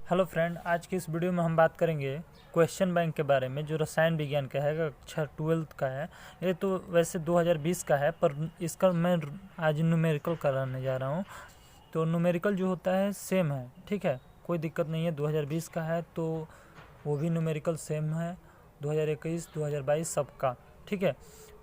Hello friend, आज की इस वीडियो में हम बात करेंगे क्वेश्चन बैंक के बारे में, जो रसायन विज्ञान का है, कक्षा 12th का है। ये तो वैसे 2020 का है, पर इसका मैं आज न्यूमेरिकल कराने जा रहा हूँ। तो न्यूमेरिकल जो होता है सेम है, ठीक है, कोई दिक्कत नहीं है। 2020 का है तो वो भी न्यूमेरिकल सेम है, 2021 2022 सबका, ठीक है।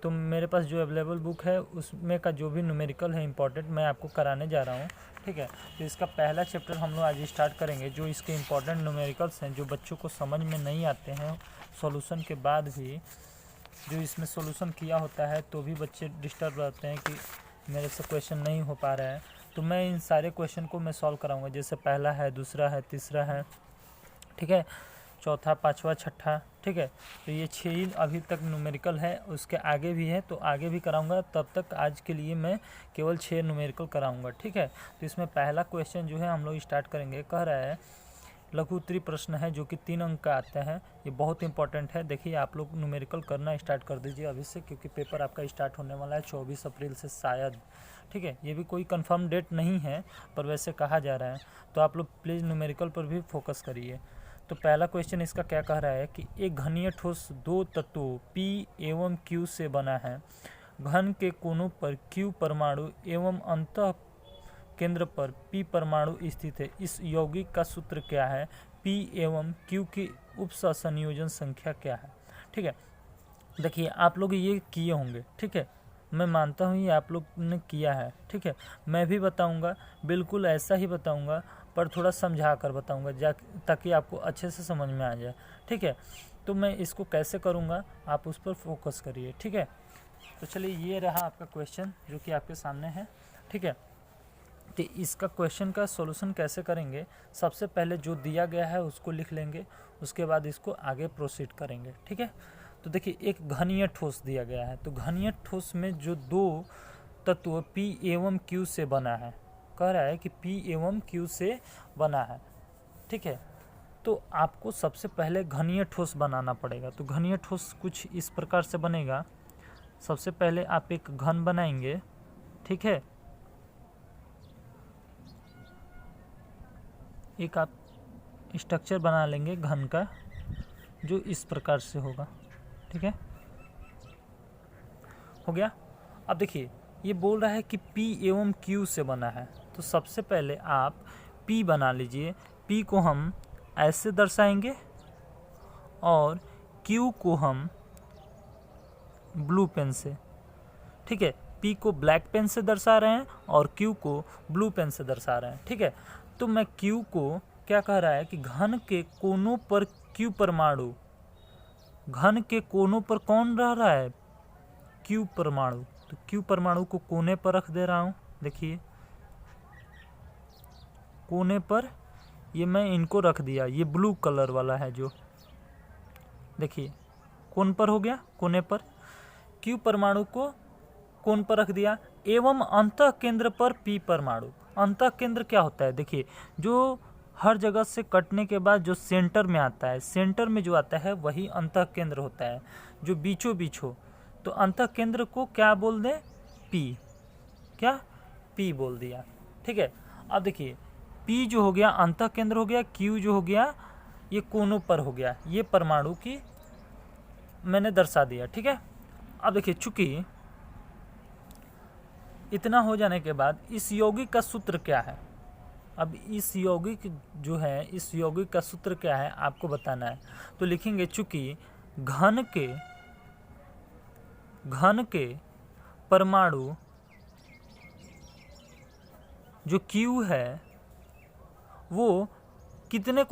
तो मेरे पास जो अवेलेबल बुक है उसमें का जो भी न्यूमेरिकल है इंपॉर्टेंट, मैं आपको कराने जा रहा हूँ, ठीक है। तो इसका पहला चैप्टर हम लोग आज स्टार्ट करेंगे। जो इसके इंपॉर्टेंट न्यूमेरिकल्स हैं, जो बच्चों को समझ में नहीं आते हैं सॉल्यूशन के बाद भी, जो इसमें सॉल्यूशन किया होता है तो भी बच्चे डिस्टर्ब रहते हैं कि मेरे से क्वेश्चन नहीं हो पा रहा है। तो मैं इन सारे क्वेश्चन को मैं सॉल्व कराऊंगा, जैसे पहला है, दूसरा है, तीसरा है, ठीक है, चौथा, पाँचवा, छठा, ठीक है। तो ये 6 ही अभी तक न्यूमेरिकल है, उसके आगे भी है तो आगे भी कराऊंगा। तब तक आज के लिए मैं केवल 6 न्यूमेरिकल कराऊंगा, ठीक है। तो इसमें पहला क्वेश्चन जो है हम लोग स्टार्ट करेंगे। कह रहा है लघु उत्तरीय प्रश्न है, जो कि 3 अंक का आता है। ये बहुत इंपॉर्टेंट है। देखिए, आप लोग न्यूमेरिकल करना स्टार्ट कर दीजिए अभी से, क्योंकि पेपर आपका स्टार्ट होने वाला है 24 अप्रैल से शायद, ठीक है। ये भी कोई कंफर्म डेट नहीं है, पर वैसे कहा जा रहा है। तो आप लोग प्लीज़ न्यूमेरिकल पर भी फोकस करिए। तो पहला क्वेश्चन इसका क्या कह रहा है कि एक घनीय ठोस 2 तत्वों P एवं Q से बना है। घन के कोनों पर Q परमाणु एवं अंतः केंद्र पर P परमाणु स्थित है। इस यौगिक का सूत्र क्या है? P एवं Q की उपसंयोजन संख्या क्या है? ठीक है, देखिए आप लोग ये किए होंगे, ठीक है, मैं मानता हूँ ये आप लोग ने किया है, ठीक है। मैं भी बताऊँगा, बिल्कुल ऐसा ही बताऊँगा, पर थोड़ा समझा कर बताऊँगा ताकि आपको अच्छे से समझ में आ जाए, ठीक है। तो मैं इसको कैसे करूँगा, आप उस पर फोकस करिए, ठीक है। तो चलिए, ये रहा आपका क्वेश्चन जो कि आपके सामने है, ठीक है। तो इसका क्वेश्चन का सॉल्यूशन कैसे करेंगे? सबसे पहले जो दिया गया है उसको लिख लेंगे, उसके बाद इसको आगे प्रोसीड करेंगे, ठीक है। तो देखिए, एक घनीय ठोस दिया गया है, तो घनीय ठोस में जो 2 तत्व P एवं Q से बना है, कह रहा है कि P एवं Q से बना है, ठीक है। तो आपको सबसे पहले घनीय ठोस बनाना पड़ेगा। तो घनीय ठोस कुछ इस प्रकार से बनेगा। सबसे पहले आप एक घन बनाएंगे, ठीक है, एक आप स्ट्रक्चर बना लेंगे घन का, जो इस प्रकार से होगा, ठीक है, हो गया। अब देखिए, ये बोल रहा है कि P एवं Q से बना है, तो सबसे पहले आप P बना लीजिए। P को हम ऐसे दर्शाएंगे और Q को हम ब्लू पेन से, ठीक है। P को ब्लैक पेन से दर्शा रहे हैं और Q को ब्लू पेन से दर्शा रहे हैं, ठीक है। तो मैं Q को क्या कह रहा है कि घन के कोनों पर Q परमाणु, घन के कोनों पर कौन रह रहा है? Q परमाणु। तो Q परमाणु को कोने पर रख दे रहा हूँ। देखिए, कोने पर ये मैं इनको रख दिया, ये ब्लू कलर वाला है जो, देखिए कोन पर हो गया, कोने पर। Q परमाणु को कोन पर रख दिया, एवं अंतः केंद्र पर P परमाणु। अंतः केंद्र क्या होता है? देखिए, जो हर जगह से कटने के बाद जो सेंटर में आता है, सेंटर में जो आता है वही अंतः केंद्र होता है, जो बीचों बीच हो। तो अंतः केंद्र को क्या बोल दें? P। क्या? P बोल दिया, ठीक है। अब देखिए, P जो हो गया अंतः केंद्र हो गया, Q जो हो गया ये कोनों पर हो गया, ये परमाणु की मैंने दर्शा दिया, ठीक है। अब देखिए, चूंकि इतना हो जाने के बाद इस यौगिक का सूत्र क्या है? अब इस यौगिक जो है, इस यौगिक का सूत्र क्या है आपको बताना है। तो लिखेंगे, चूंकि घन के परमाणु जो Q है वो कितने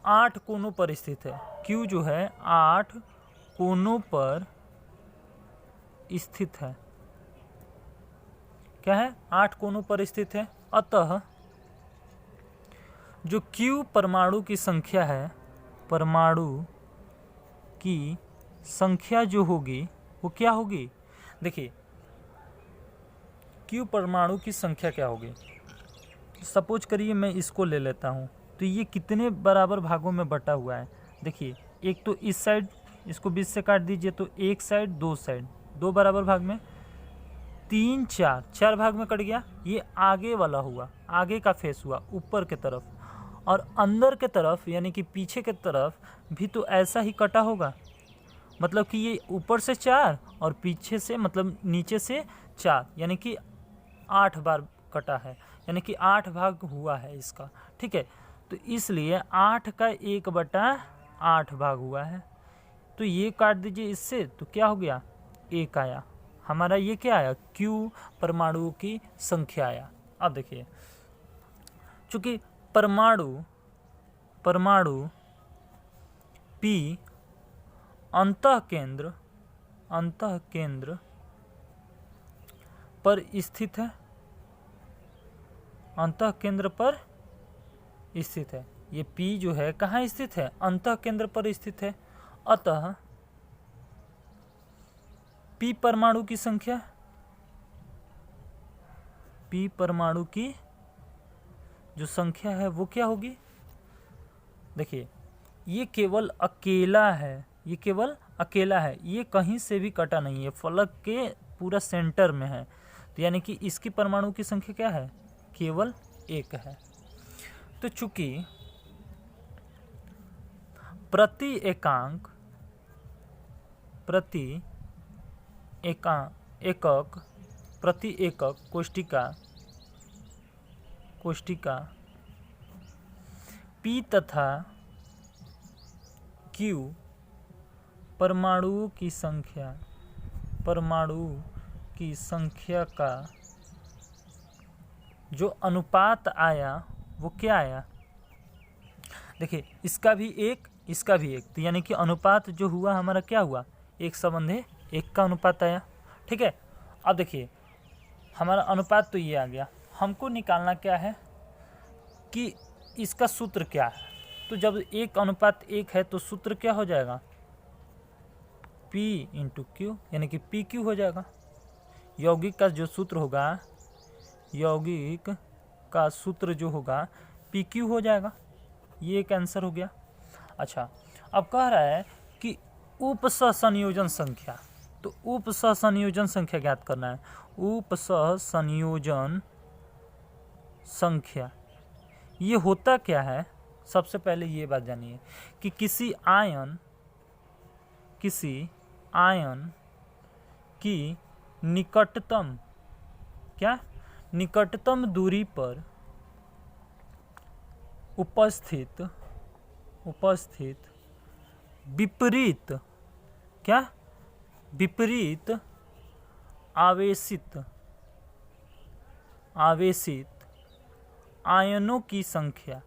8 कोनों पर स्थित है। Q जो है 8 कोनों पर स्थित है। क्या है? 8 कोनों पर स्थित है। अतः जो Q परमाणु की संख्या है, परमाणु की संख्या जो होगी वो क्या होगी? देखिए, Q परमाणु की संख्या क्या होगी? सपोज करिए मैं इसको ले लेता हूँ, तो ये कितने बराबर भागों में बटा हुआ है? देखिए, एक तो इस साइड, इसको 20 से काट दीजिए तो एक साइड, दो साइड, 2 बराबर भाग में, 3 4 भाग में कट गया। ये आगे वाला हुआ, आगे का फेस हुआ ऊपर के तरफ, और अंदर के तरफ यानी कि पीछे के तरफ भी तो ऐसा ही कटा होगा, मतलब कि ये ऊपर से 4 और पीछे से मतलब नीचे से 4, यानी कि 8 बार कटा है, यानी कि 8 भाग हुआ है इसका। ठीक है, तो इसलिए 8 का 1/8 भाग हुआ है। तो ये काट दीजिए इससे, तो क्या हो गया, 1 आया हमारा। ये क्या आया, Q परमाणुओं की संख्या आया। अब देखिए, चूंकि परमाणु P अंतः केंद्र पर स्थित है, अंतः केंद्र पर स्थित है। ये P जो है कहाँ स्थित है, अंतः केंद्र पर स्थित है। अतः P परमाणु की संख्या, P परमाणु की जो संख्या है वो क्या होगी, देखिए ये केवल अकेला है, ये केवल अकेला है, ये कहीं से भी कटा नहीं है, फलक के पूरा सेंटर में है। तो यानी कि इसकी परमाणु की संख्या क्या है, केवल 1 है। तो चूंकि प्रति एकक कोष्ठिका P तथा Q परमाणुओं की संख्या का जो अनुपात आया वो क्या आया, देखिए इसका भी 1 इसका भी 1, तो यानी कि अनुपात जो हुआ हमारा क्या हुआ, 1:1 का अनुपात आया। ठीक है, अब देखिए हमारा अनुपात तो ये आ गया, हमको निकालना क्या है कि इसका सूत्र क्या है। तो जब 1:1 है तो सूत्र क्या हो जाएगा, P × Q, यानी कि PQ हो जाएगा। यौगिक का जो सूत्र होगा, यौगिक का सूत्र जो होगा PQ हो जाएगा। ये एक आंसर हो गया। अच्छा, अब कह रहा है कि उपसंयोजन संख्या, तो उपसंयोजन संख्या ज्ञात करना है। उपसंयोजन संख्या ये होता क्या है, सबसे पहले ये बात जानिए कि किसी आयन की निकटतम दूरी पर उपस्थित विपरीत आवेशित आयनों की संख्या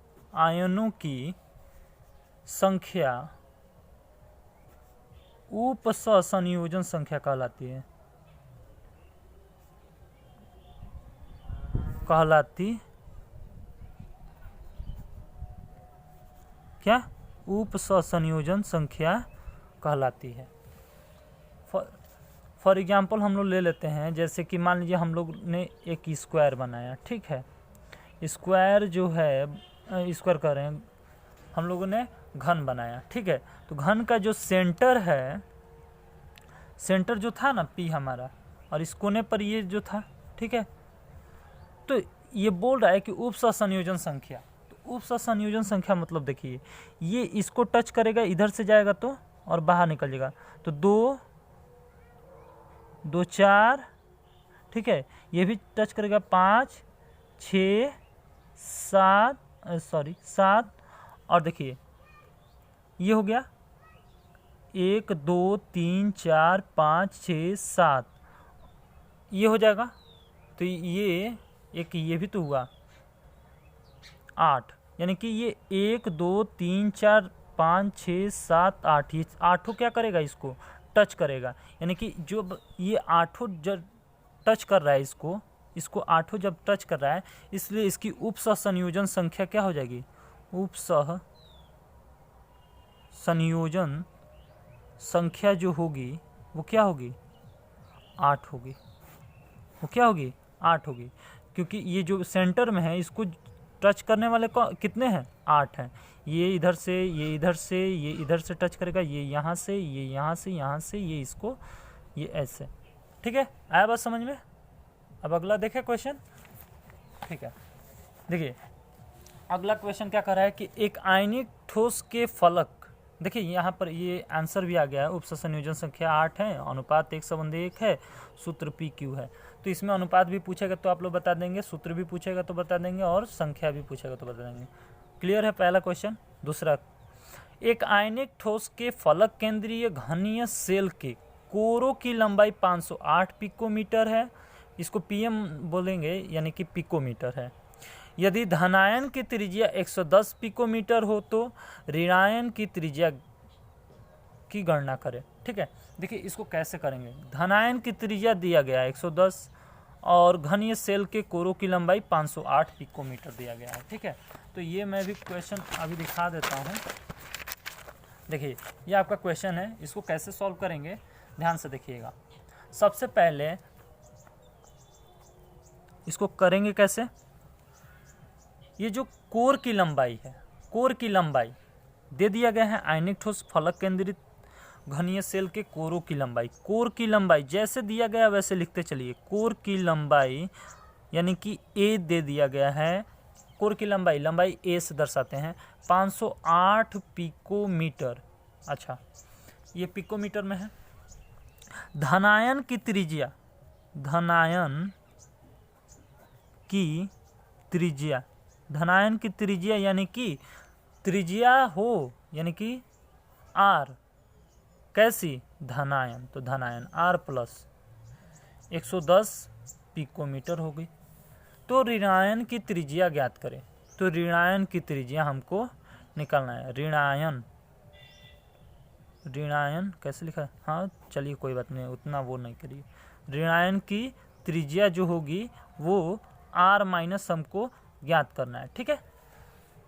उपसंयोजन संख्या कहलाती है, क्या, उपसंयोजन संख्या कहलाती है। फॉर एग्जाम्पल हम लोग ले लेते हैं, जैसे कि मान लीजिए हम लोग ने एक स्क्वायर बनाया। ठीक है, स्क्वायर जो है, स्क्वायर कह रहे हैं, हम लोगों ने घन बनाया। ठीक है, तो घन का जो सेंटर है, सेंटर जो था ना P हमारा, और इस कोने पर ये जो था, ठीक है, तो ये बोल रहा है कि उपसंयोजन संख्या। तो उपसंयोजन संख्या मतलब देखिए, ये इसको टच करेगा, इधर से जाएगा तो और बाहर निकल जाएगा, तो 2 2 4, ठीक है, ये भी टच करेगा 5 6 7, और देखिए ये हो गया 1 2 3 4 5 6 7, ये हो जाएगा। तो ये एक ये भी तो हुआ 8, यानी कि ये 1 2 3 4 5 6 7 8, ये 8 क्या करेगा, इसको टच करेगा, यानी कि जो ये 8 जब टच कर रहा है, इसको 8 जब टच कर रहा है, इसलिए इसकी उपसंयोजन संख्या क्या हो जाएगी, उपसंयोजन संख्या जो होगी वो क्या होगी, 8 होगी। वो क्या होगी, 8 होगी, क्योंकि ये जो सेंटर में है, इसको टच करने वाले को कितने हैं, 8 हैं। ये इधर से, ये इधर से, ये इधर से टच करेगा, ये यहाँ से, ये यहाँ से, यहाँ से, ये इसको, ये ऐसे। ठीक है, आया बात समझ में। अब अगला देखें क्वेश्चन। ठीक है, देखिए अगला क्वेश्चन क्या कर रहा है कि एक आयनिक ठोस के फलक, देखिए यहाँ पर ये आंसर भी आ गया है, उपसर संयोजन संख्या 8 है, अनुपात 1/1 है, सूत्र PQ है। तो इसमें अनुपात भी पूछेगा तो आप लोग बता देंगे, सूत्र भी पूछेगा तो बता देंगे, और संख्या भी पूछेगा तो बता देंगे। क्लियर है पहला क्वेश्चन। दूसरा, एक आयनिक ठोस के फलक केंद्रीय घनीय सेल के कोरों की लंबाई 508 पिकोमीटर है, इसको PM बोलेंगे यानी कि पिकोमीटर है। यदि धनायन की त्रिज्या 110 पिकोमीटर हो तो ऋणायन की त्रिज्या की गणना करें। ठीक है, देखिए इसको कैसे करेंगे। धनायन की त्रिज्या दिया गया है 110 और घनीय सेल के कोरों की लंबाई 508 पिकोमीटर दिया गया है। ठीक है, तो ये मैं भी क्वेश्चन अभी दिखा देता हूँ। देखिए ये आपका क्वेश्चन है, इसको कैसे सॉल्व करेंगे ध्यान से देखिएगा। सबसे पहले इसको करेंगे कैसे, ये जो कोर की लंबाई है, कोर की लंबाई दे दिया गया है, आयनिक ठोस फलक केंद्रित घनीय सेल के कोरों की लंबाई, कोर की लंबाई जैसे दिया गया वैसे लिखते चलिए। कोर की लंबाई यानी कि A दे दिया गया है, कोर की लंबाई, लंबाई A से दर्शाते हैं 508 पिकोमीटर। अच्छा ये पिकोमीटर में है। धनायन की त्रिज्या, धनायन की त्रिज्या, धनायन की त्रिज्या यानी कि त्रिज्या हो यानी कि R, कैसी, धनायन, तो धनायन R प्लस 110 पिकोमीटर हो गई। तो ऋणायन की त्रिज्या ज्ञात करें, तो ऋणायन की त्रिज्या हमको निकालना है। ऋणायन, ऋणायन कैसे लिखा है, हाँ चलिए कोई बात नहीं, उतना वो नहीं करिए। ऋणायन की त्रिज्या जो होगी वो R माइनस हमको ज्ञात करना है। ठीक है,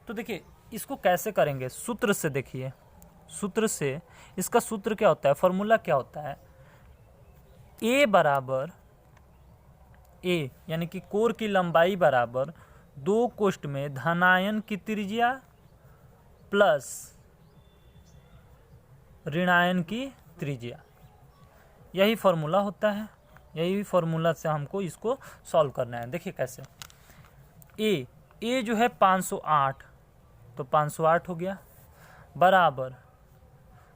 तो देखिए इसको कैसे करेंगे, सूत्र से देखिए, सूत्र से, इसका सूत्र क्या होता है, फॉर्मूला क्या होता है, A बराबर A यानी कि कोर की लंबाई बराबर 2 कोष्ठ में धनायन की त्रिज्या प्लस ऋणायन की त्रिज्या, यही फॉर्मूला होता है। यही फॉर्मूला से हमको इसको सॉल्व करना है। देखिए कैसे, A जो है 508, तो 508 हो गया, बराबर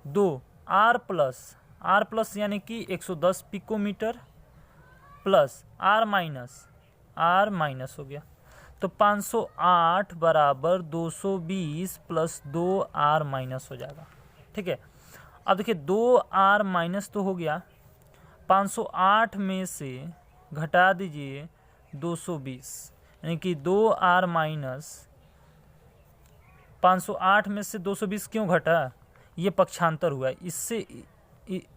2 R प्लस यानी कि 110 पिकोमीटर प्लस R माइनस हो गया, तो 508 बराबर 220 प्लस 2 R माइनस हो जाएगा। ठीक है, अब देखिए 2 R माइनस तो हो गया, 508 में से घटा दीजिए 220 यानी कि 2 R माइनस, 508 में से 220 क्यों घटा, ये पक्षांतर हुआ, इससे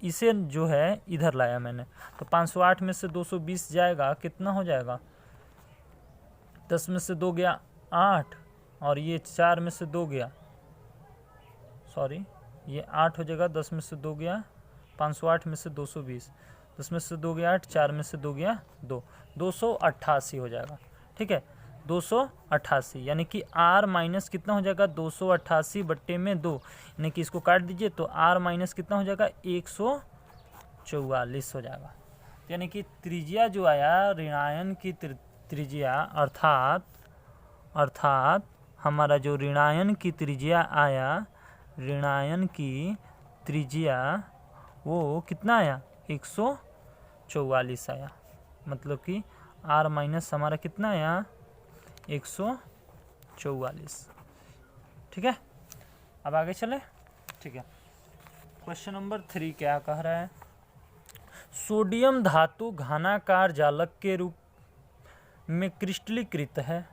इसे जो है इधर लाया मैंने, तो 508 में से 220 जाएगा, कितना हो जाएगा, 10 में से 2 गया 8 और ये 4 में से 2 गया, सॉरी ये 8 हो जाएगा, 10 में से 2 गया, 508 में से 220, 10 में से 2 गया 8, 4 में से 2 गया 2, 288 हो जाएगा। ठीक है, 288 यानी कि R माइनस कितना हो जाएगा, 288 बट्टे में 2, यानी कि इसको काट दीजिए तो R माइनस कितना हो जाएगा, 144 हो जाएगा। यानी कि त्रिज्या जो आया, ऋणायन की त्रिज्या अर्थात हमारा जो ऋणायन की त्रिज्या आया, ऋणायन की त्रिज्या वो कितना आया, 144 आया, मतलब कि R माइनस हमारा कितना आया, 144। ठीक है, अब आगे चले। ठीक है, क्वेश्चन नंबर 3 क्या कह रहा है, सोडियम धातु घनाकार जालक के रूप में क्रिस्टलीकृत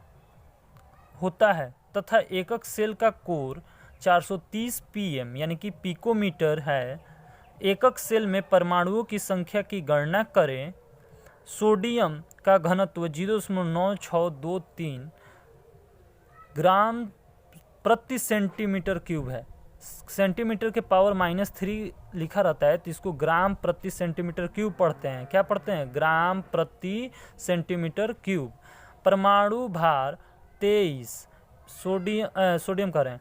होता है तथा एकक सेल का कोर 430 PM यानी कि पिकोमीटर है। एकक सेल में परमाणुओं की संख्या की गणना करें। सोडियम का घनत्व 0.9623 ग्राम प्रति सेंटीमीटर क्यूब है। सेंटीमीटर के पावर -3 लिखा रहता है, तो इसको ग्राम प्रति सेंटीमीटर क्यूब पढ़ते हैं। क्या पढ़ते हैं, ग्राम प्रति सेंटीमीटर क्यूब। परमाणु भार 23, सोडियम करें,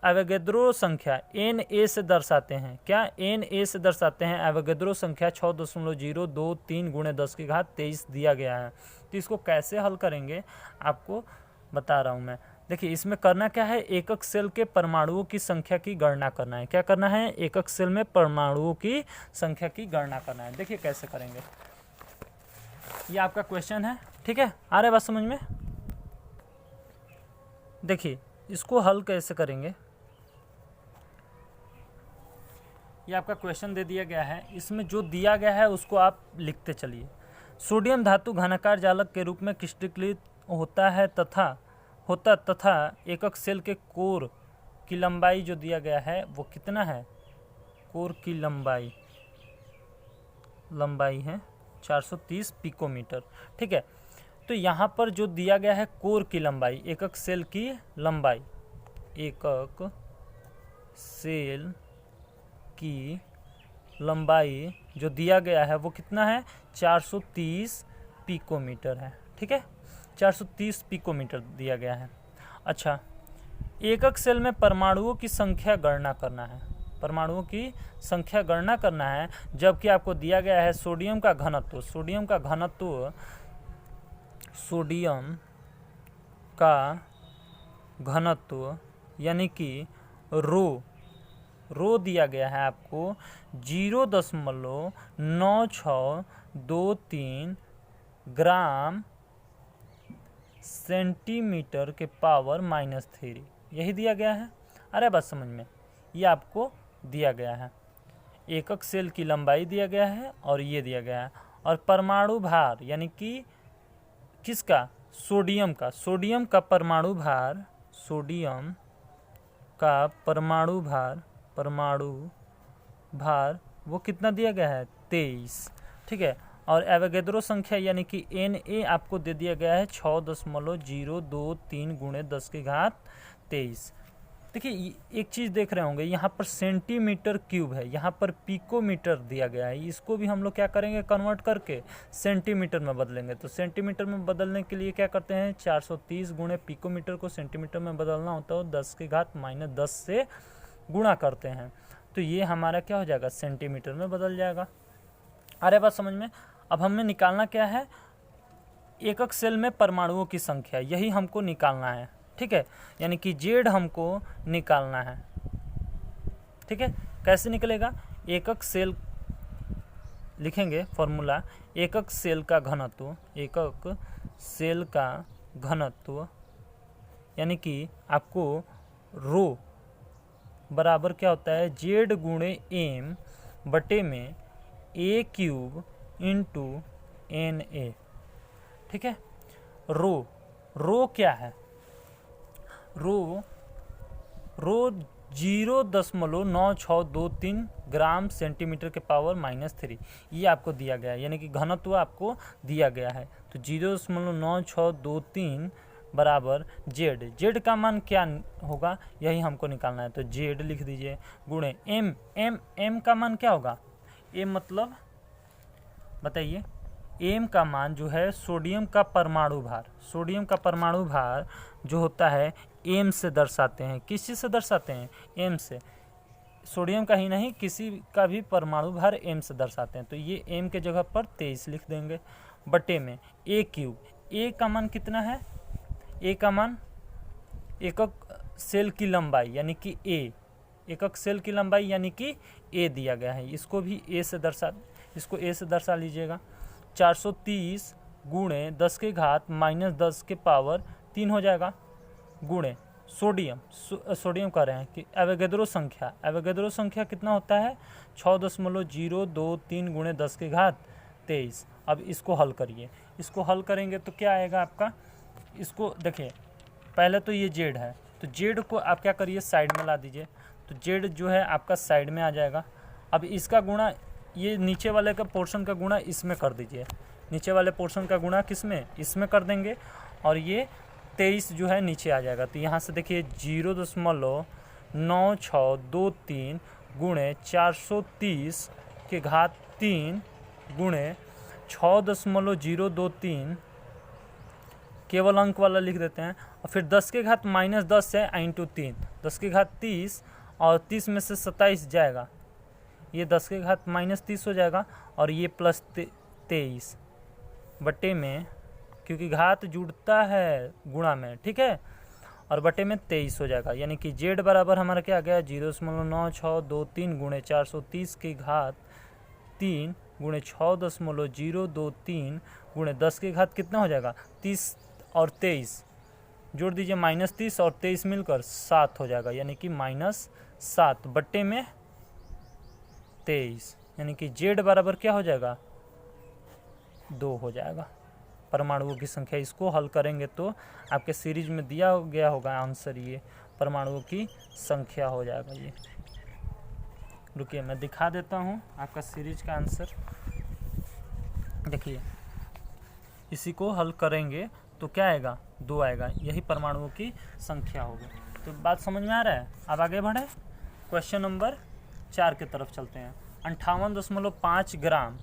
एवोगैड्रो संख्या Na से दर्शाते हैं। क्या Na से दर्शाते हैं, एवोगैड्रो संख्या 6.023 × 10⁻23 दिया गया है। तो इसको कैसे हल करेंगे आपको बता रहा हूँ मैं। देखिए इसमें करना क्या है, एकक सेल के परमाणुओं की संख्या की गणना करना है। क्या करना है, एकक सेल में परमाणुओं की संख्या की गणना करना है। देखिए कैसे करेंगे, ये आपका क्वेश्चन है, ठीक है, आ रहा है बात समझ में। देखिए इसको हल कैसे करेंगे, ये आपका क्वेश्चन दे दिया गया है, इसमें जो दिया गया है उसको आप लिखते चलिए। सोडियम धातु घनाकार जालक के रूप में क्रिस्टलीकृत होता तथा एकक सेल के कोर की लंबाई जो दिया गया है वो कितना है, कोर की लंबाई है 430 पिकोमीटर, ठीक है। तो यहाँ पर जो दिया गया है कोर की लंबाई, एकक सेल की लंबाई, एकक सेल की लंबाई जो दिया गया है वो कितना है, 430 पिकोमीटर है, ठीक है, 430 पिकोमीटर दिया गया है। अच्छा, एकक सेल में परमाणुओं की संख्या गणना करना है, परमाणुओं की संख्या गणना करना है, जबकि आपको दिया गया है सोडियम का घनत्व, सोडियम का घनत्व यानी कि रो दिया गया है आपको 0.9623 ग्राम सेंटीमीटर के पावर -3, यही दिया गया है। अरे बात समझ में, ये आपको दिया गया है, एकक सेल की लंबाई दिया गया है और ये दिया गया है, और परमाणु भार यानी कि किसका, सोडियम का परमाणु भार वो कितना दिया गया है, 23, ठीक है। और एवोगैड्रो संख्या यानी कि Na आपको दे दिया गया है 6.023 × 10⁻23। देखिए एक चीज़ देख रहे होंगे, यहाँ पर सेंटीमीटर क्यूब है, यहाँ पर पिकोमीटर दिया गया है, इसको भी हम लोग क्या करेंगे, कन्वर्ट करके सेंटीमीटर में बदलेंगे। तो सेंटीमीटर में बदलने के लिए क्या करते हैं, 430 गुणे पिकोमीटर को सेंटीमीटर में बदलना होता है 10⁻10 से गुणा करते हैं, तो ये हमारा क्या हो जाएगा, सेंटीमीटर में बदल जाएगा। अरे बात समझ में। अब हमें निकालना क्या है, एकक सेल में परमाणुओं की संख्या, यही हमको निकालना है, ठीक है, यानी कि जेड हमको निकालना है, ठीक है। कैसे निकलेगा, एकक सेल लिखेंगे फॉर्मूला, एकक सेल का घनत्व यानी कि आपको रो बराबर क्या होता है, जेड गुणे एम बटे में a³ × Na, ठीक है। रो क्या है, रो 0.9623 ग्राम सेंटीमीटर के पावर -3, ये आपको दिया गया है, यानी कि घनत्व आपको दिया गया है। तो 0.9623 बराबर जेड का मान क्या होगा, यही हमको निकालना है, तो जेड लिख दीजिए, गुणे एम का मान क्या होगा, एम मतलब बताइए, एम का मान जो है सोडियम का परमाणु भार जो होता है एम से दर्शाते हैं, किस चीज़ से दर्शाते हैं, एम से, सोडियम का ही नहीं किसी का भी परमाणु भार एम से दर्शाते हैं, तो ये एम के जगह पर 23 लिख देंगे, बटे में a³, ए का मान कितना है, ए का मान एकक सेल की लंबाई यानी कि एकक सेल की लंबाई यानी कि ए दिया गया है, इसको ए से दर्शा लीजिएगा, 430 गुणे 10⁻−10 के पावर 3 हो जाएगा, गुणे सोडियम कह रहे हैं कि एवोगैड्रो संख्या कितना होता है, 6.023 × 10⁻23। अब इसको हल करिए, इसको हल करेंगे तो क्या आएगा आपका, इसको देखिए, पहले तो ये जेड है, तो जेड को आप क्या करिए, साइड में ला दीजिए, तो जेड जो है आपका साइड में आ जाएगा। अब इसका गुणा, ये नीचे वाले का पोर्शन का गुणा इसमें कर दीजिए, नीचे वाले पोर्शन का गुणा किसमें, इसमें कर देंगे, और ये 23 जो है नीचे आ जाएगा। तो यहाँ से देखिए 0.9623 गुणे 430⁻³ गुणे 6.023, केवल अंक वाला लिख देते हैं, और फिर 10⁻−10 है × 3, 10⁻30, और 30 में से 27 जाएगा, ये 10⁻−30 हो जाएगा, और ये +23 बटे में, क्योंकि घात जुड़ता है गुणा में, ठीक है, और बटे में 23 हो जाएगा, यानी कि जेड बराबर हमारा क्या आ गया 0.9623 गुणे 430 की घात 3 गुणे 6.023 गुणे 10 की घात कितना हो जाएगा 30 और 23 जोड़ दीजिए -30 और 23 मिलकर 7 हो जाएगा, यानी कि -7 बट्टे में 23, यानी कि जेड बराबर क्या हो जाएगा 2 हो जाएगा परमाणुओं की संख्या। इसको हल करेंगे तो आपके सीरीज में दिया गया होगा आंसर, ये परमाणुओं की संख्या हो जाएगा ये। रुकिए मैं दिखा देता हूँ आपका सीरीज का आंसर। देखिए इसी को हल करेंगे तो क्या आएगा 2 आएगा, यही परमाणुओं की संख्या होगी। तो बात समझ में आ रहा है। अब आगे बढ़े क्वेश्चन नंबर 4 की तरफ चलते हैं। 58.5 ग्राम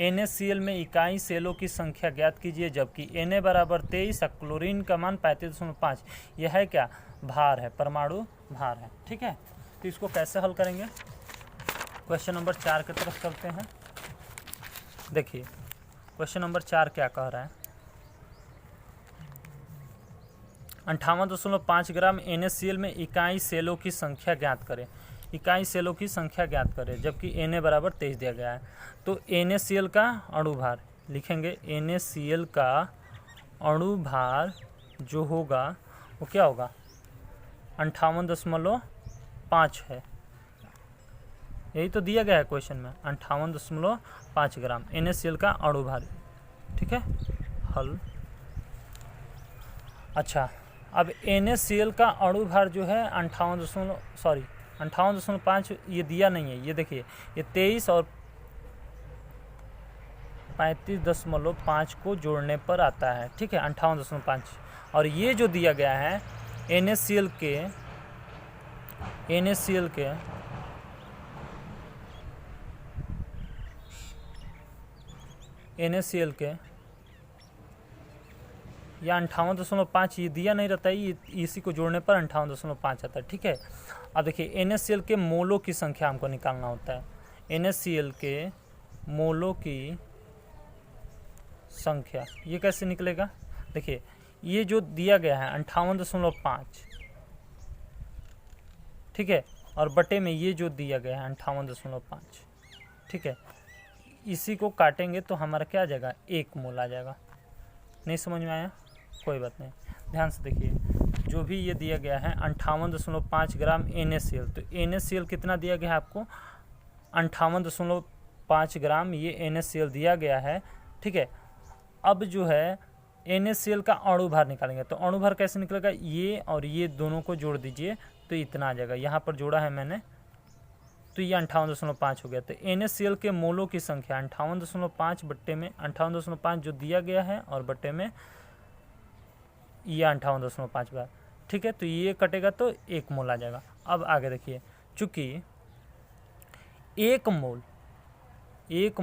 NaCl में इकाई सेलों की संख्या ज्ञात कीजिए, जबकि Na बराबर 23 और क्लोरीन का मान 35.5। यह है क्या भार है, परमाणु भार है। ठीक है, तो इसको कैसे हल करेंगे क्वेश्चन नंबर 4 की तरफ चलते हैं। देखिए क्वेश्चन नंबर 4 क्या कह रहा है 58.5 ग्राम NaCl में इकाई सेलों की संख्या ज्ञात करें। इकाई सेलों की संख्या ज्ञात करें जबकि Na बराबर 23 दिया गया है। तो NaCl का अणुभार लिखेंगे, NaCl का अणुभार जो होगा वो क्या होगा 58.5 है, यही तो दिया गया है क्वेश्चन में 58.5 ग्राम NaCl का अणुभार। ठीक है, हल। अच्छा, अब NaCl का अणुभार जो है 58.5 ये दिया नहीं है, ये देखिए ये 23 और 35.5 को जोड़ने पर आता है। ठीक है, 58.5। और ये जो दिया गया है NaCl के या 58.5 ये दिया नहीं रहता है, ये इसी को जोड़ने पर 58.5 आता है। ठीक है, अब देखिए NaCl के मोलों की संख्या हमको निकालना होता है। NaCl के मोलों की संख्या ये कैसे निकलेगा, देखिए ये जो दिया गया है 58.5, ठीक है, और बटे में ये जो दिया गया है 58.5, ठीक है, इसी को काटेंगे तो हमारा क्या आ जाएगा 1 मोल आ जाएगा। नहीं समझ में आया, कोई बात नहीं, ध्यान से देखिए जो भी ये दिया गया है 58.5 ग्राम NaCl, तो NaCl कितना दिया गया है आपको 58.5 ग्राम ये NaCl दिया गया है। ठीक है, अब जो है NaCl का अणुभार निकालेंगे, तो अणुभार कैसे निकलेगा, ये और ये दोनों को जोड़ दीजिए तो इतना आ जाएगा, यहाँ पर जोड़ा है मैंने तो ये 58.5 हो गया। तो NaCl के मोलों की संख्या 58.5 बट्टे में 58.5 जो दिया गया है और बट्टे में ये 58.5 बार। ठीक है, तो ये कटेगा तो 1 मोल आ जाएगा। अब आगे देखिए, चूँकि 1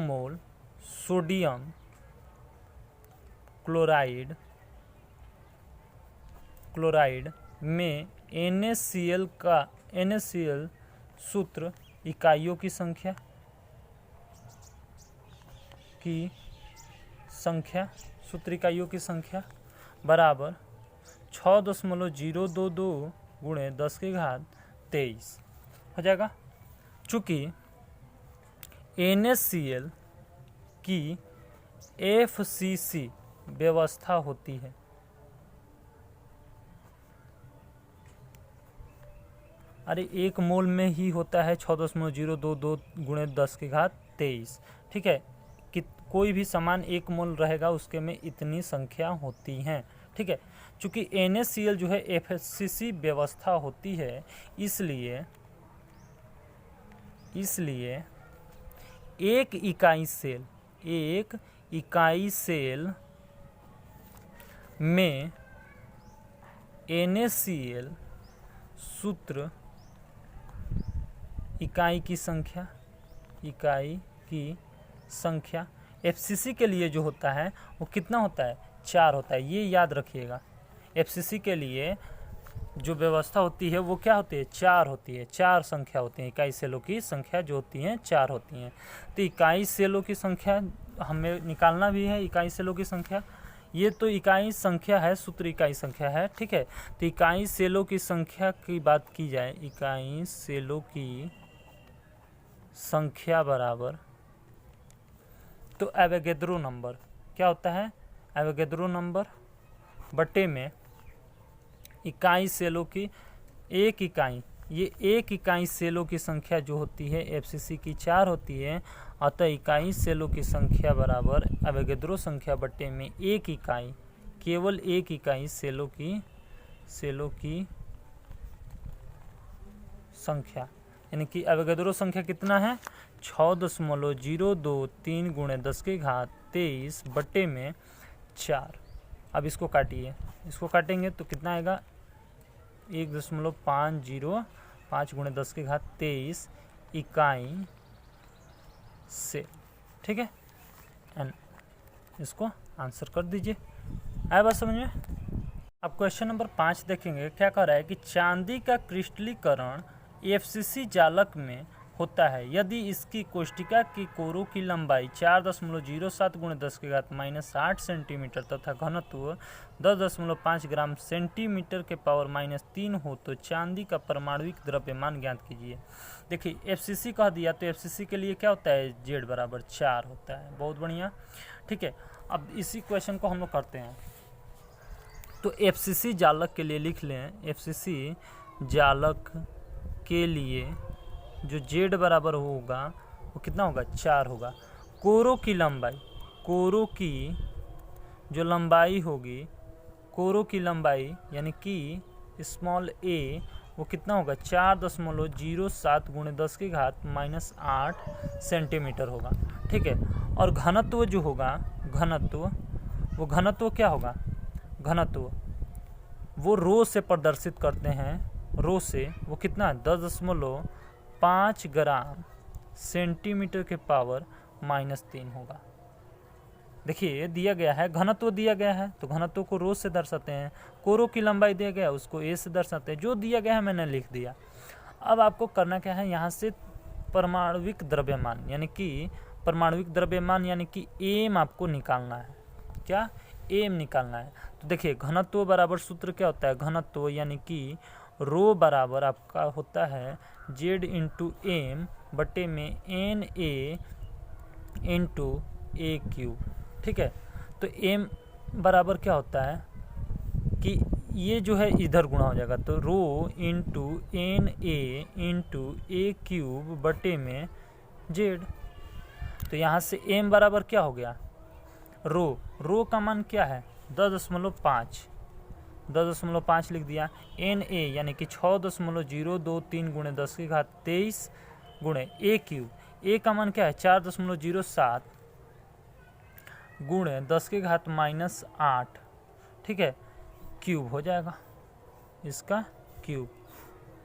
मोल सोडियम क्लोराइड में NaCl सूत्र इकाइयों की संख्या सूत्र इकाइयों की संख्या बराबर 6.022 गुणे 10 की घात 23 हो जाएगा। चूँकि NaCl की FCC व्यवस्था होती है, अरे 1 मोल में ही होता है 6.022 गुणे 10 की घात 23। ठीक है, कि कोई भी सामान 1 मोल रहेगा उसके में इतनी संख्या होती हैं। ठीक है, चूँकि NaCl जो है FCC व्यवस्था होती है, इसलिए एक इकाई सेल में NaCl सूत्र इकाई की संख्या FCC के लिए जो होता है वो कितना होता है 4 होता है। ये याद रखिएगा, FCC के लिए जो व्यवस्था होती है वो क्या होती है 4 होती है, 4 संख्या होती है। इकाई सेलों की संख्या जो होती हैं 4 होती हैं। तो इकाई सेलों की संख्या हमें निकालना भी है, इकाई सेलों की संख्या ये तो इकाई संख्या है, सूत्र इकाई संख्या है, ठीक है। तो इकाई सेलों की संख्या की बात की जाए, इकाई सेलों की संख्या बराबर, तो एवोगैड्रो नंबर क्या होता है, एवोगैड्रो नंबर बटे में इकाई सेलों की एक इकाई, ये एक इकाई सेलों की संख्या जो होती है एफसीसी की 4 होती है, अतः इकाई सेलों की संख्या बराबर एवोगैड्रो संख्या बटे में एक इकाई, केवल एक इकाई सेलों की संख्या, यानी कि एवोगैड्रो संख्या कितना है 6.023 गुणे 10 की घात 23 बटे में 4। अब इसको काटिए, इसको काटेंगे तो कितना आएगा 1.505 गुणे 10 की घात 23 इकाई से, ठीक है। एंड इसको आंसर कर दीजिए। आया बात समझ में। अब क्वेश्चन नंबर 5 देखेंगे, क्या कह रहा है कि चांदी का क्रिस्टलीकरण एफसीसी जालक में होता है यदि इसकी कोष्टिका की कोरों की लंबाई 4.07 गुणे 10 की घात -8 सेंटीमीटर तथा घनत्व 10.5 ग्राम सेंटीमीटर के पावर -3 हो तो चांदी का परमाणुविक द्रव्यमान ज्ञात कीजिए। देखिए एफसीसी कह दिया तो एफसीसी के लिए क्या होता है, जेड बराबर 4 होता है। बहुत बढ़िया, ठीक है। अब इसी क्वेश्चन को हम लोग करते हैं, तो एफसीसी जालक के लिए लिख लें, एफसीसी जालक के लिए जो जेड बराबर होगा वो कितना होगा 4 होगा। कोरों की लंबाई, कोरों की जो लंबाई होगी, कोरों की लंबाई यानी कि स्मॉल ए वो कितना होगा 4.07 गुणे 10 की घात -8 सेंटीमीटर होगा, ठीक है। और घनत्व जो होगा, घनत्व क्या होगा, घनत्व वो रो से प्रदर्शित करते हैं, रो से वो कितना है 10.5 ग्राम सेंटीमीटर के पावर -3 होगा। देखिए दिया गया है, घनत्व दिया गया है तो घनत्व को रो से दर्शाते हैं, कोरों की लंबाई दिया गया है उसको ए से दर्शाते हैं, जो दिया गया है मैंने लिख दिया। अब आपको करना क्या है, यहाँ से परमाणुविक द्रव्यमान यानी कि यानी कि एम आपको निकालना है, क्या एम निकालना है। तो देखिए घनत्व बराबर सूत्र क्या होता है, घनत्व यानी कि रो बराबर आपका होता है जेड इंटू एम बटे में एन ए इंटू ए क्यूब, ठीक है। तो एम बराबर क्या होता है कि ये जो है इधर गुणा हो जाएगा, तो रो इंटू एन ए इंटू ए क्यूब बटे में जेड। तो यहाँ से एम बराबर क्या हो गया, रो का मान क्या है 10.5 लिख दिया। एन ए यानी कि 6.023 गुणे 10 की घात 23 गुणे ए क्यूब, ए का मान क्या है 4.07 गुणे 10 की घात -8, ठीक है, क्यूब हो जाएगा, इसका क्यूब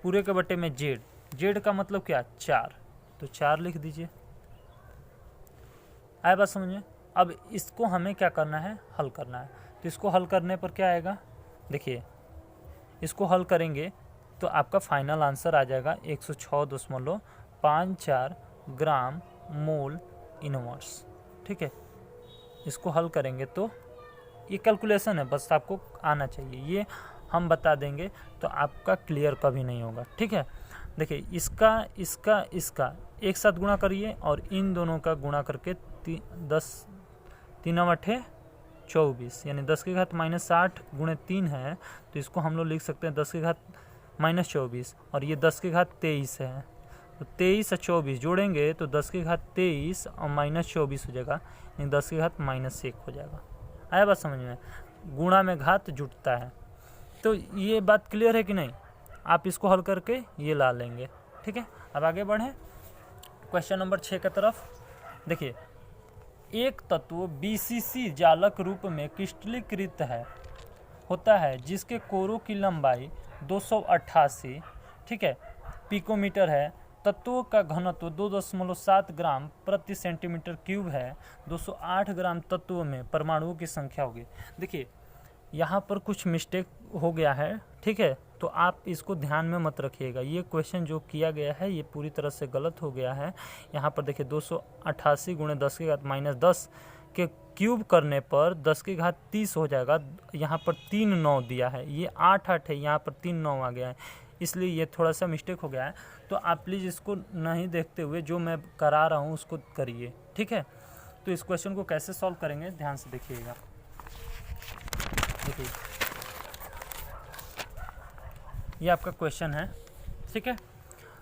पूरे के बटे में जेड का मतलब क्या 4, तो 4 लिख दीजिए। आया बात समझ में। अब इसको हमें क्या करना है, हल करना है। तो इसको हल करने पर क्या आएगा, देखिए इसको हल करेंगे तो आपका फाइनल आंसर आ जाएगा 106.54 ग्राम मोल इनवर्स, ठीक है। इसको हल करेंगे तो ये कैलकुलेशन है, बस आपको आना चाहिए, ये हम बता देंगे तो आपका क्लियर कभी नहीं होगा, ठीक है। देखिए इसका एक साथ गुणा करिए और इन दोनों का गुणा करके 3×8 = 24 यानी 10 की घात -8 गुणे 3 है, तो इसको हम लोग लिख सकते हैं 10 की घात -24 और ये 10 की घात 23 है, तो 23 और 24 जोड़ेंगे तो 10 की घात 23 और -24 हो जाएगा, यानी 10 की घात -1 हो जाएगा। आया बात समझ में, गुणा में घात जुटता है। तो ये बात क्लियर है कि नहीं, आप इसको हल करके ये ला लेंगे, ठीक है। अब आगे बढ़ें क्वेश्चन नंबर 6 की तरफ। देखिए एक तत्व बीसीसी जालक रूप में क्रिस्टलीकृत होता है जिसके कोरों की लंबाई 288, ठीक है, पिकोमीटर है, तत्वों का घनत्व 2.7 ग्राम प्रति सेंटीमीटर क्यूब है, 208 ग्राम तत्वों में परमाणुओं की संख्या होगी। देखिए यहाँ पर कुछ मिस्टेक हो गया है, ठीक है, तो आप इसको ध्यान में मत रखिएगा, ये क्वेश्चन जो किया गया है ये पूरी तरह से गलत हो गया है। यहाँ पर देखिए 288 गुणे 10 की घात -10 क्यूब करने पर 10 की घात 30 हो जाएगा। यहाँ पर 3 9 दिया है, ये 8 8 है, यहाँ पर 3 9 आ गया है, इसलिए ये थोड़ा सा मिस्टेक हो गया है। तो आप प्लीज़ इसको नहीं देखते हुए जो मैं करा रहा हूँ उसको करिए, ठीक है। तो इस क्वेश्चन को कैसे सॉल्व करेंगे ध्यान से देखिएगा। देखिए ये आपका क्वेश्चन है, ठीक है।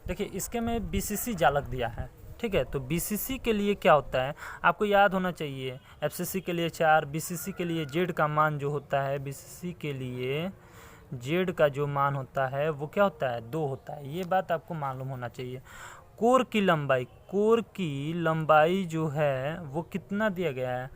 देखिए इसके में बीसीसी जालक दिया है, ठीक है। तो बीसीसी के लिए क्या होता है आपको याद होना चाहिए, एफसीसी के लिए 4, बीसीसी के लिए जेड का मान जो होता है, बीसीसी के लिए जेड का जो मान होता है वो क्या होता है 2 होता है, ये बात आपको मालूम होना चाहिए। कोर की लंबाई जो है वो कितना दिया गया है,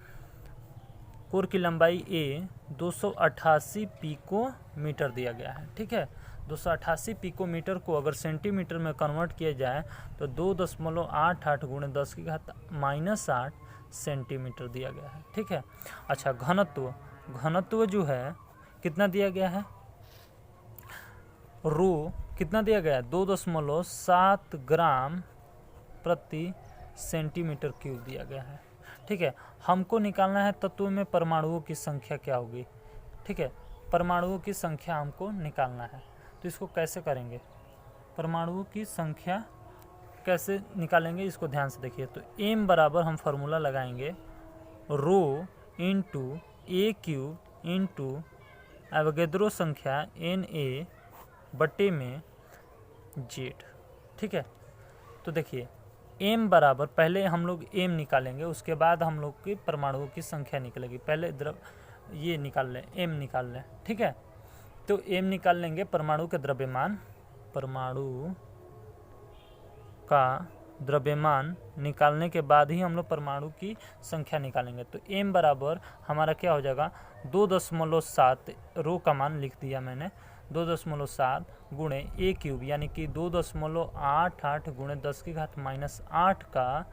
कोर की लंबाई ए 288 पिकोमीटर दिया गया है, ठीक है। 288 पिकोमीटर को अगर सेंटीमीटर में कन्वर्ट किया जाए तो 2.88 गुणे 10 की घात -8 सेंटीमीटर दिया गया है, ठीक है। अच्छा घनत्व जो है कितना दिया गया है, रो कितना दिया गया है 2.7 ग्राम प्रति सेंटीमीटर क्यूब दिया गया है, ठीक है। हमको निकालना है तत्व में परमाणुओं की संख्या क्या होगी, ठीक है। परमाणुओं की संख्या हमको निकालना है, तो इसको कैसे करेंगे, परमाणुओं की संख्या कैसे निकालेंगे इसको ध्यान से देखिए। तो m बराबर हम फार्मूला लगाएंगे रो इंटू ए क्यूब इंटू एवोगैड्रो संख्या Na बटे में जेड, ठीक है। तो देखिए m बराबर पहले हम लोग m निकालेंगे, उसके बाद हम लोग की परमाणुओं की संख्या निकलेगी। पहले ये निकाल लें, m निकाल लें, ठीक है। तो m निकाल लेंगे, परमाणु का द्रव्यमान निकालने के बाद ही हम लोग परमाणु की संख्या निकालेंगे। तो m बराबर हमारा क्या हो जाएगा 2.7, रो का मान लिख दिया मैंने, 2.7 गुणे ए क्यूब यानी कि 2.88 गुणे 10 की घात -8 का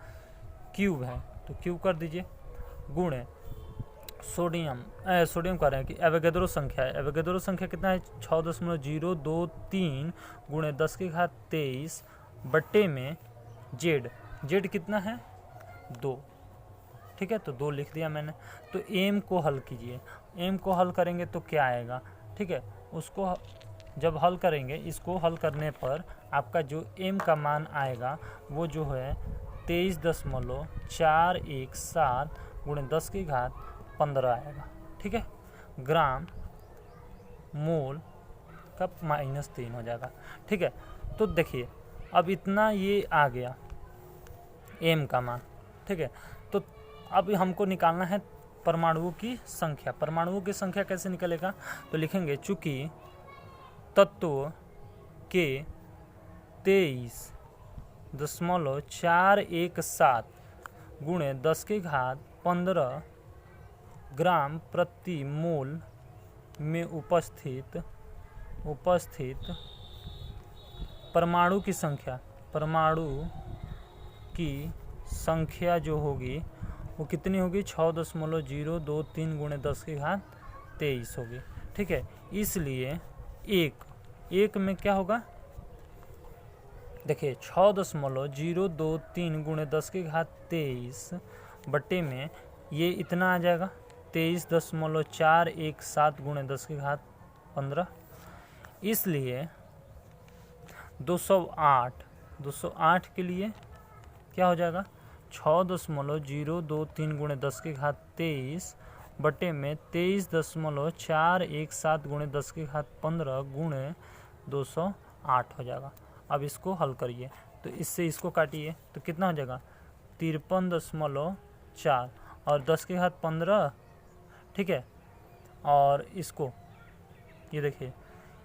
क्यूब है, तो क्यूब कर दीजिए, गुणे सोडियम कह रहे हैं कि एवोगैड्रो संख्या है, एवोगैड्रो संख्या कितना है 6.023 गुणे 10 की घात 23 बट्टे में जेड कितना है 2, ठीक है। तो 2 लिख दिया मैंने। तो एम को हल कीजिए, एम को हल करेंगे तो क्या आएगा, ठीक है। उसको जब हल करेंगे, इसको हल करने पर आपका जो एम का मान आएगा वो जो है 23.417 गुणे 10 की घात 15 आएगा, ठीक है। ग्राम मोल का -3 हो जाएगा, ठीक है। तो देखिए अब इतना ये आ गया एम का मान, ठीक है। तो अब हमको निकालना है परमाणुओं की संख्या। परमाणुओं की संख्या कैसे निकलेगा, तो लिखेंगे चूंकि तत्व के 23.417 गुणे 10 की घात 15 ग्राम प्रति मोल में उपस्थित परमाणु की संख्या जो होगी वो कितनी होगी 6.023 गुणे 10 की घात 23 होगी, ठीक है। इसलिए एक में क्या होगा, देखिए 6.023 गुणे 10 की घात 23 बट्टे में ये इतना आ जाएगा 23.417 गुणे 10 की घात 15, इसलिए 208 के लिए क्या हो जाएगा 6.023 गुणे 10 की घात 23 बटे में 23.417 गुणे 10 की घात 15 गुणे 208 हो जाएगा। अब इसको हल करिए, तो इससे इसको काटिए तो कितना हो जाएगा 53.4 और 10 की घात 15, ठीक है। और इसको ये देखिए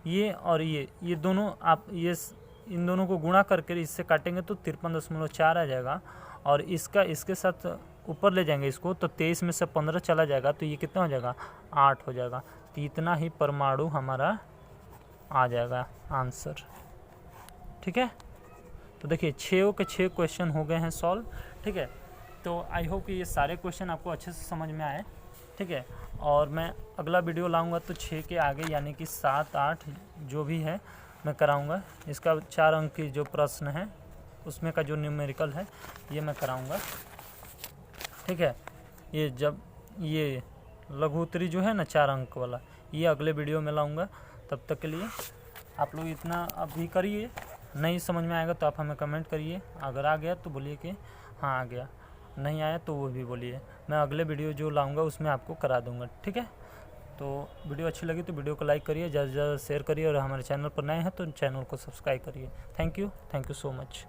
ये और ये दोनों आप इन दोनों को गुणा करके इससे काटेंगे तो 53.4 आ जाएगा, और इसके साथ ऊपर ले जाएंगे इसको तो 23 में से 15 चला जाएगा तो ये कितना हो जाएगा 8 हो जाएगा। तो इतना ही परमाणु हमारा आ जाएगा आंसर, ठीक है। तो देखिए 6 के 6 क्वेश्चन हो गए हैं सॉल्व, ठीक है। तो आई होप कि ये सारे क्वेश्चन आपको अच्छे से समझ में आए, ठीक है। और मैं अगला वीडियो लाऊंगा तो 6 के आगे यानी कि 7 8 जो भी है मैं कराऊंगा। इसका 4 अंक की जो प्रश्न है उसमें का जो न्यूमेरिकल है ये मैं कराऊंगा, ठीक है। ये जब ये लघुत्तरी जो है ना 4 अंक वाला, ये अगले वीडियो में लाऊंगा। तब तक के लिए आप लोग इतना अभी करिए, नहीं समझ में आएगा तो आप हमें कमेंट करिए, अगर आ गया तो बोलिए कि हाँ आ गया, नहीं आया तो वो भी बोलिए, मैं अगले वीडियो जो लाऊंगा उसमें आपको करा दूंगा, ठीक है। तो वीडियो अच्छी लगी तो वीडियो को लाइक करिए, ज़्यादा से ज़्यादा शेयर करिए, और हमारे चैनल पर नए हैं तो चैनल को सब्सक्राइब करिए। Thank you so much.